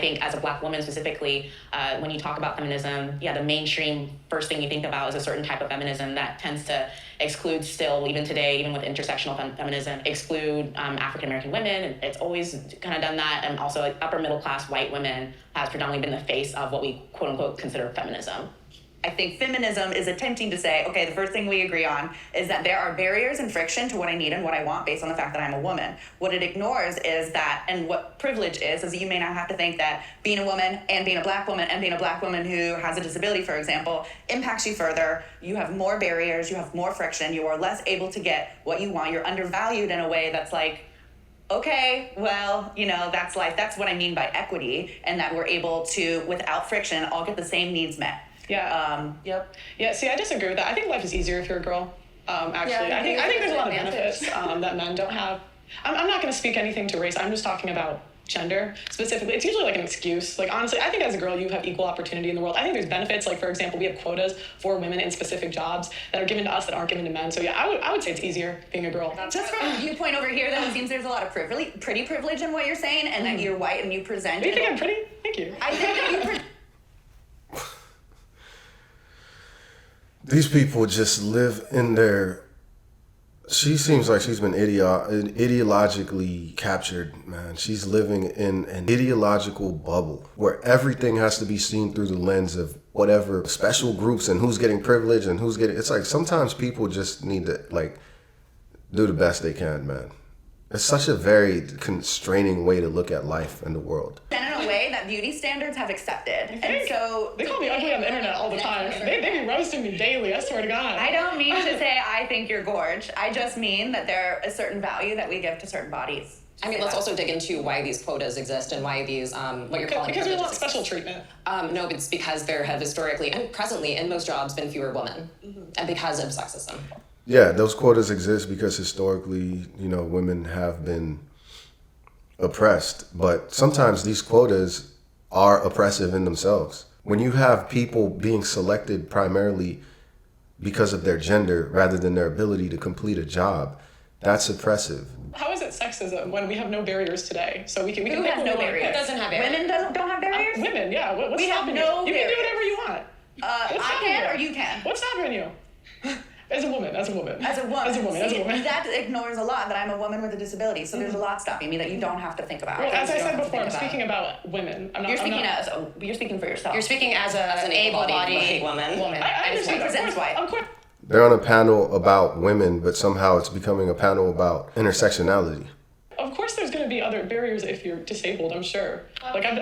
think as a Black woman specifically, when you talk about feminism, the mainstream first thing you think about is a certain type of feminism that tends to exclude still, even today, even with intersectional feminism, exclude African-American women. It's always kind of done that. And also like upper middle class white women has predominantly been the face of what we quote unquote consider feminism. I think feminism is attempting to say, okay, the first thing we agree on is that there are barriers and friction to what I need and what I want based on the fact that I'm a woman. What it ignores is that, and what privilege is that you may not have to think that being a woman and being a Black woman and being a Black woman who has a disability, for example, impacts you further. You have more barriers, you have more friction, you are less able to get what you want. You're undervalued in a way that's like, okay, well, that's life. That's what I mean by equity, and that we're able to, without friction, all get the same needs met. Yeah. Yeah. See, I disagree with that. I think life is easier if you're a girl. Actually, I think there's a lot of benefits that men don't have. I'm not going to speak anything to race. I'm just talking about gender specifically. It's usually like an excuse. Like honestly, I think as a girl you have equal opportunity in the world. I think there's benefits. Like for example, we have quotas for women in specific jobs that are given to us that aren't given to men. So yeah, I would say it's easier being a girl. Just from a viewpoint over here, though, it seems there's a lot of pretty privilege in what you're saying, and that you're white and you present. Do you think I'm pretty? Thank you. I think that you. These people just live in their... She seems like she's been ideologically captured, man. She's living in an ideological bubble where everything has to be seen through the lens of whatever special groups and who's getting privilege and who's getting... It's like sometimes people just need to like do the best they can, man. It's such a very constraining way to look at life and the world. And in a way that beauty standards have accepted. And so they call me ugly on the internet all the time. They be roasting me daily, I swear to God. I don't mean to say I think you're gorge. I just mean that there is a certain value that we give to certain bodies. I mean, let's also dig into why these quotas exist and why these, what you're calling... Because we want special treatment. No, it's because there have historically and presently in most jobs been fewer women. And because of sexism. Yeah, those quotas exist because historically, women have been oppressed. But sometimes these quotas are oppressive in themselves. When you have people being selected primarily because of their gender rather than their ability to complete a job, that's oppressive. How is it sexism when we have no barriers today? So we can Who has no barriers? Who doesn't have barriers? Women don't have barriers? Women, yeah. What's we stopping have no you? You barriers. can do whatever you want. I can or you can? What's stopping you? As a woman. That ignores a lot that I'm a woman with a disability, so there's a lot stopping me that you don't have to think about. Well, as I said before, I'm speaking about women. You're speaking for yourself. You're speaking as an able-bodied woman. I understand. Of course. They're on a panel about women, but somehow it's becoming a panel about intersectionality. Of course there's going to be other barriers if you're disabled, I'm sure. Like I'm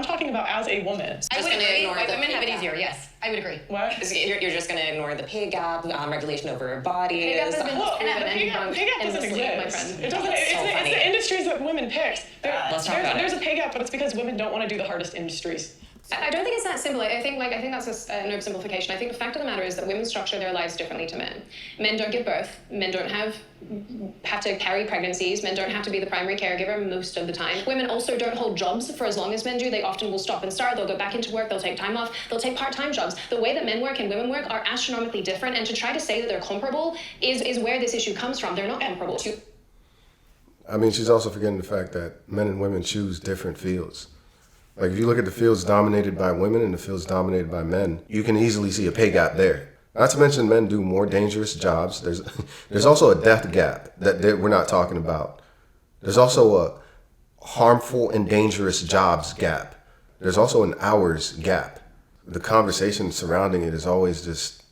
talking about as a woman. I would agree. White women have it easier, yes. I would agree. What? You're just going to ignore the pay gap, regulation over bodies. Pay gap has been pay gap doesn't exist. It doesn't. It's the industries that women pick. There's a pay gap, but it's because women don't want to do the hardest industries. I don't think it's that simple. I think that's an oversimplification. I think the fact of the matter is that women structure their lives differently to men. Men don't give birth. Men don't have to carry pregnancies. Men don't have to be the primary caregiver most of the time. Women also don't hold jobs for as long as men do. They often will stop and start. They'll go back into work. They'll take time off. They'll take part-time jobs. The way that men work and women work are astronomically different. And to try to say that they're comparable is where this issue comes from. They're not comparable. I mean, she's also forgetting the fact that men and women choose different fields. Like if you look at the fields dominated by women and the fields dominated by men, you can easily see a pay gap there. Not to mention men do more dangerous jobs. There's also a death gap that we're not talking about. There's also a harmful and dangerous jobs gap. There's also an hours gap. The conversation surrounding it is always just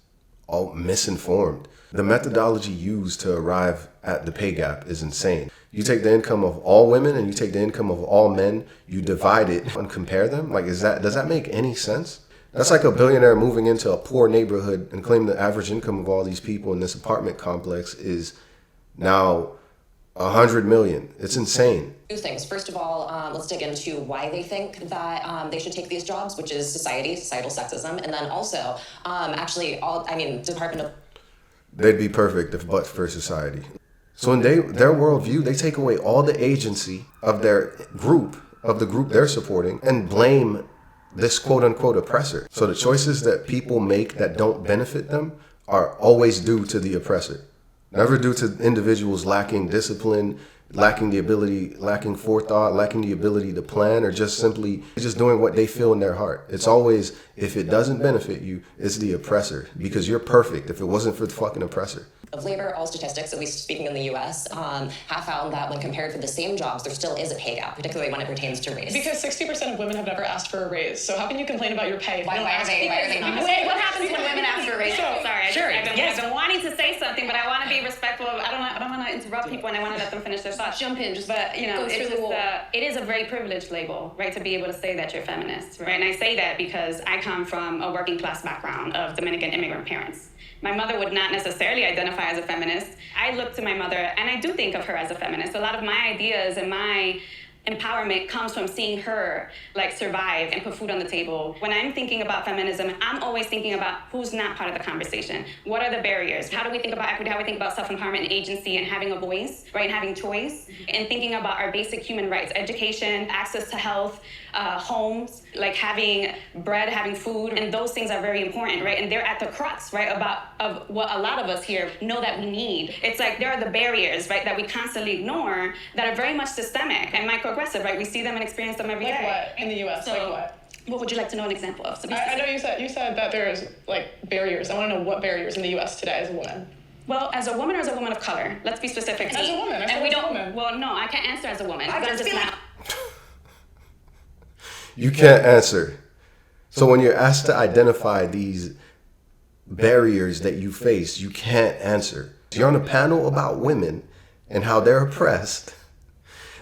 all misinformed. The methodology used to arrive at the pay gap is insane. You take the income of all women and you take the income of all men, you divide it and compare them. Like, does that make any sense? That's like a billionaire moving into a poor neighborhood and claiming the average income of all these people in this apartment complex is now 100 million. It's insane. Two things. First of all, let's dig into why they think that they should take these jobs, which is societal sexism. And then also, Department of... They'd be perfect if but for society. So in their worldview, they take away all the agency of their group, of the group they're supporting, and blame this quote-unquote oppressor. So the choices that people make that don't benefit them are always due to the oppressor. Never due to individuals lacking discipline, lacking the ability, lacking forethought, lacking the ability to plan, or just simply just doing what they feel in their heart. It's always, if it doesn't benefit you, it's the oppressor, because you're perfect if it wasn't for the fucking oppressor. Of labor, all statistics, at least speaking in the US, have found that when compared for the same jobs, there still is a pay gap, particularly when it pertains to race. Because 60% of women have never asked for a raise. So how can you complain about your pay? Why are they not? Wait, what happens when women ask for a raise? Sorry, Sure. I've been wanting to say something, but I want to be respectful. I don't want to interrupt people, and I want to let them finish their thoughts. Jump in, just But you know, go it's through the just wall. it is a very privileged label, right, to be able to say that you're feminist, right? And I say that because I come from a working class background of Dominican immigrant parents. My mother would not necessarily identify as a feminist. I look to my mother, and I do think of her as a feminist. A lot of my ideas and my empowerment comes from seeing her like survive and put food on the table. When I'm thinking about feminism, I'm always thinking about who's not part of the conversation. What are the barriers? How do we think about equity? How do we think about self-empowerment and agency and having a voice, right? And having choice, and thinking about our basic human rights, education, access to health, homes, like having bread, having food, and those things are very important, right? And they're at the crux, right, of what a lot of us here know that we need. It's like there are the barriers, right, that we constantly ignore that are very much systemic and microaggressive, right? We see them and experience them every day. Like what in the U.S.? So, like what? What would you like to know an example of? I know you said that there's like barriers. I want to know what barriers in the U.S. today as a woman. Well, as a woman or as a woman of color? Let's be specific. As a woman. I said And we as a don't. woman. Well, no, I can't answer as a woman. I just feel like You can't answer. So when you're asked to identify these barriers that you face, you can't answer. You're on a panel about women and how they're oppressed.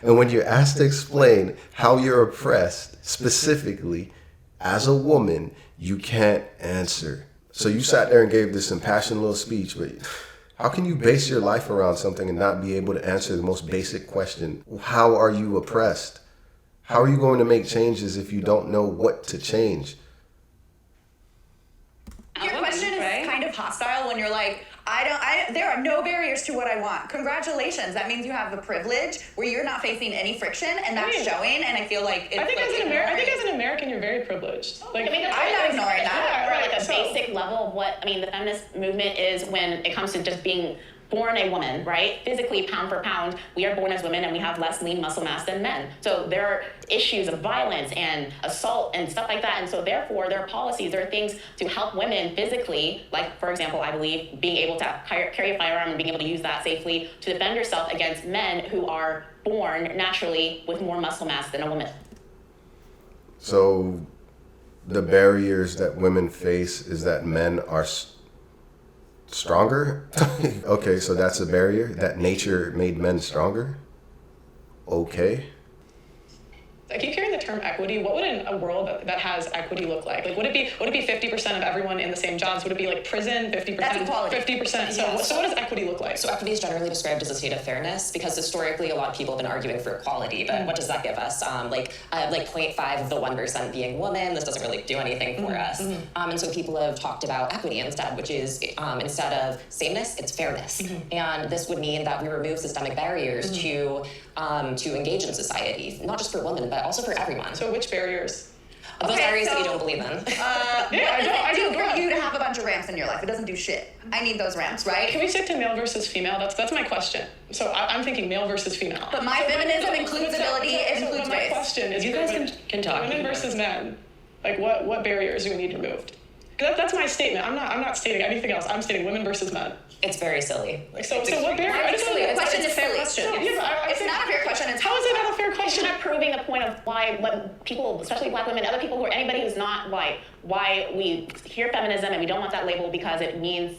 And when you're asked to explain how you're oppressed specifically as a woman, you can't answer. So you sat there and gave this impassioned little speech, but how can you base your life around something and not be able to answer the most basic question? How are you oppressed? How are you going to make changes if you don't know what to change? Your question is kind of hostile when you're like, there are no barriers to what I want. Congratulations. That means you have the privilege where you're not facing any friction, and that's showing, and I feel like it's I think as an American, you're very privileged. Like, I mean, I'm not ignoring that. Or like a basic level of what I mean. The feminist movement is when it comes to just being born a woman, right? Physically, pound for pound, we are born as women and we have less lean muscle mass than men. So there are issues of violence and assault and stuff like that. And so therefore, there are policies, there are things to help women physically, like, for example, I believe being able to carry a firearm and being able to use that safely to defend yourself against men who are born naturally with more muscle mass than a woman. So the barriers that women face is that men are stronger? Okay, so that's a barrier, that nature made men stronger? Okay. I keep hearing the term equity. What would a world that has equity look like? Like, would it be 50% of everyone in the same jobs? Would it be like prison, 50%? That's equality. 50%. So what does equity look like? So equity is generally described as a state of fairness because historically a lot of people have been arguing for equality, but what does that give us? Like 0.5 of the 1% being women, this doesn't really do anything for us. And so people have talked about equity instead, which is instead of sameness, it's fairness. And this would mean that we remove systemic barriers to engage in society, not just for women, but also for everyone. So which barriers? Those Okay, barriers that you so- don't believe in. I do do. for you to have a bunch of ramps in your life. It doesn't do shit. I need those ramps, right? Can we stick to male versus female? That's my question. So I'm thinking male versus female. But my feminism includes ability, it includes But my race. question is, You for guys women, can talk. women versus men. Like, what barriers do we need removed? 'Cause that's my statement. I'm not stating anything else. I'm stating women versus men. It's very silly. So what barrier? I just want The to. question it's is a fair silly. question. Yeah, but I It's think- not a fair question. It's How is it not a fair It's question? not proving the point of why what people, especially black women, other people who are anybody who's not white, why we hear feminism and we don't want that label because it means,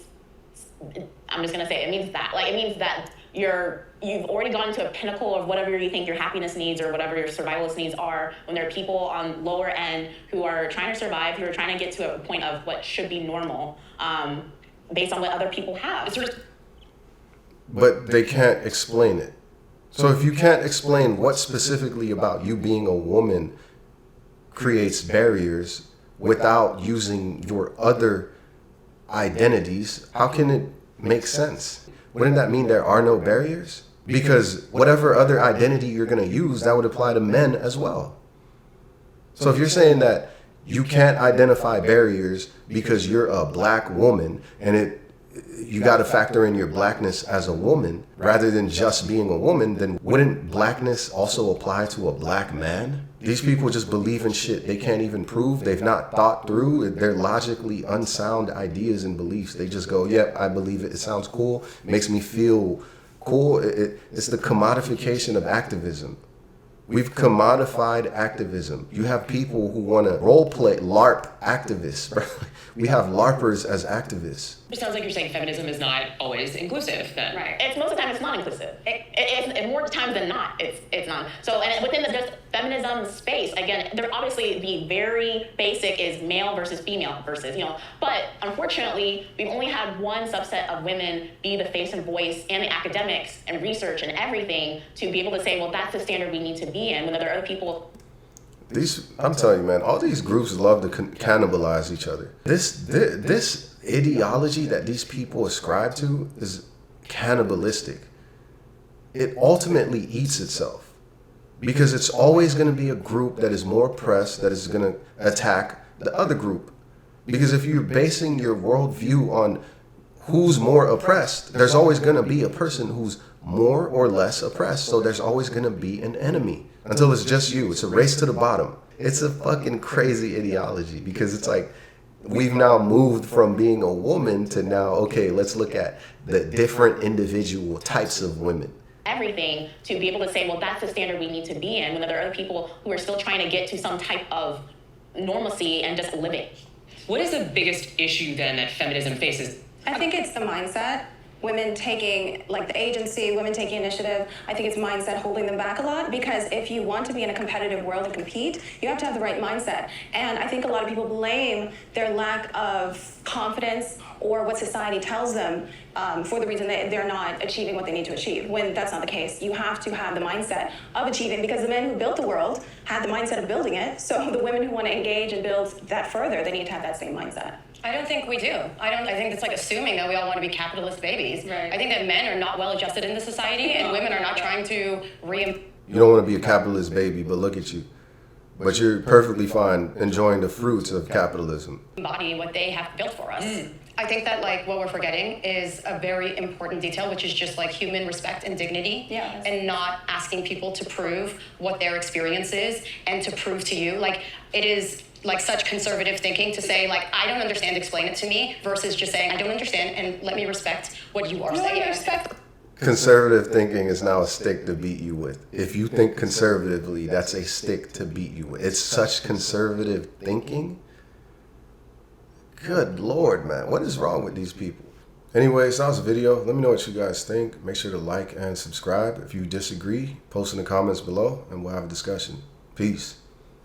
I'm just gonna say it means that. Like, it means that you've already gone to a pinnacle of whatever you think your happiness needs or whatever your survivalist needs are, when there are people on lower end who are trying to survive, who are trying to get to a point of what should be normal, based on what other people have. It's sort of But they can't explain it. So if you can't explain what specifically about you being a woman creates barriers without using your other identities, how can it make sense? Wouldn't that mean there are no barriers? Because whatever other identity you're going to use, that would apply to men as well. So if you're saying that you can't identify barriers because you're a black woman and you got to factor in your blackness as a woman rather than just being a woman, then wouldn't blackness also apply to a black man? These people just believe in shit they can't even prove. They've not thought through. They're logically unsound ideas and beliefs. They just go, yep, I believe it. It sounds cool. It makes me feel cool. It's the commodification of activism. We've commodified activism. You have people who want to role play LARP activists, bro. We have LARPers as activists. It sounds like you're saying feminism is not always inclusive then. Right. It's most of the time it's not inclusive. It's more times than not, it's not. So, and within the just feminism space, again, there obviously the very basic is male versus female versus, but unfortunately, we've only had one subset of women be the face and voice and the academics and research and everything to be able to say, well, that's the standard we need to be in, when there are other people. I'm telling you, man, all these groups love to cannibalize each other. This ideology that these people ascribe to is cannibalistic. It ultimately eats itself because it's always going to be a group that is more oppressed that is going to attack the other group. Because if you're basing your worldview on who's more oppressed, there's always going to be a person who's more or less oppressed. So there's always going to be an enemy until it's just you. It's a race to the bottom. It's a fucking crazy ideology because it's like we've now moved from being a woman to now, okay, let's look at the different individual types of women. Everything to be able to say, well, that's the standard we need to be in, when there are other people who are still trying to get to some type of normalcy and just living. What is the biggest issue then that feminism faces? I think it's the mindset. Women taking the agency, women taking initiative. I think it's mindset holding them back a lot, because if you want to be in a competitive world and compete, you have to have the right mindset. And I think a lot of people blame their lack of confidence or what society tells them for the reason that they're not achieving what they need to achieve, when that's not the case. You have to have the mindset of achieving, because the men who built the world had the mindset of building it. So the women who want to engage and build that further, they need to have that same mindset. I don't think we do. I think it's like assuming that we all want to be capitalist babies. Right. I think that men are not well adjusted in the society and women are not trying to You don't want to be a capitalist baby, but look at you. But you're perfectly fine enjoying the fruits of capitalism. embody what they have built for us. I think that what we're forgetting is a very important detail, which is just human respect and dignity, and not asking people to prove what their experience is and to prove to you. It is such conservative thinking to say I don't understand, explain it to me, versus just saying I don't understand and let me respect what you are saying. Conservative thinking is now a stick to beat you with. If you think conservatively, that's a stick to beat you with. It's such conservative thinking. Good Lord, man. What is wrong with these people? Anyways, that was a video. Let me know what you guys think. Make sure to like and subscribe. If you disagree, post in the comments below and we'll have a discussion. Peace.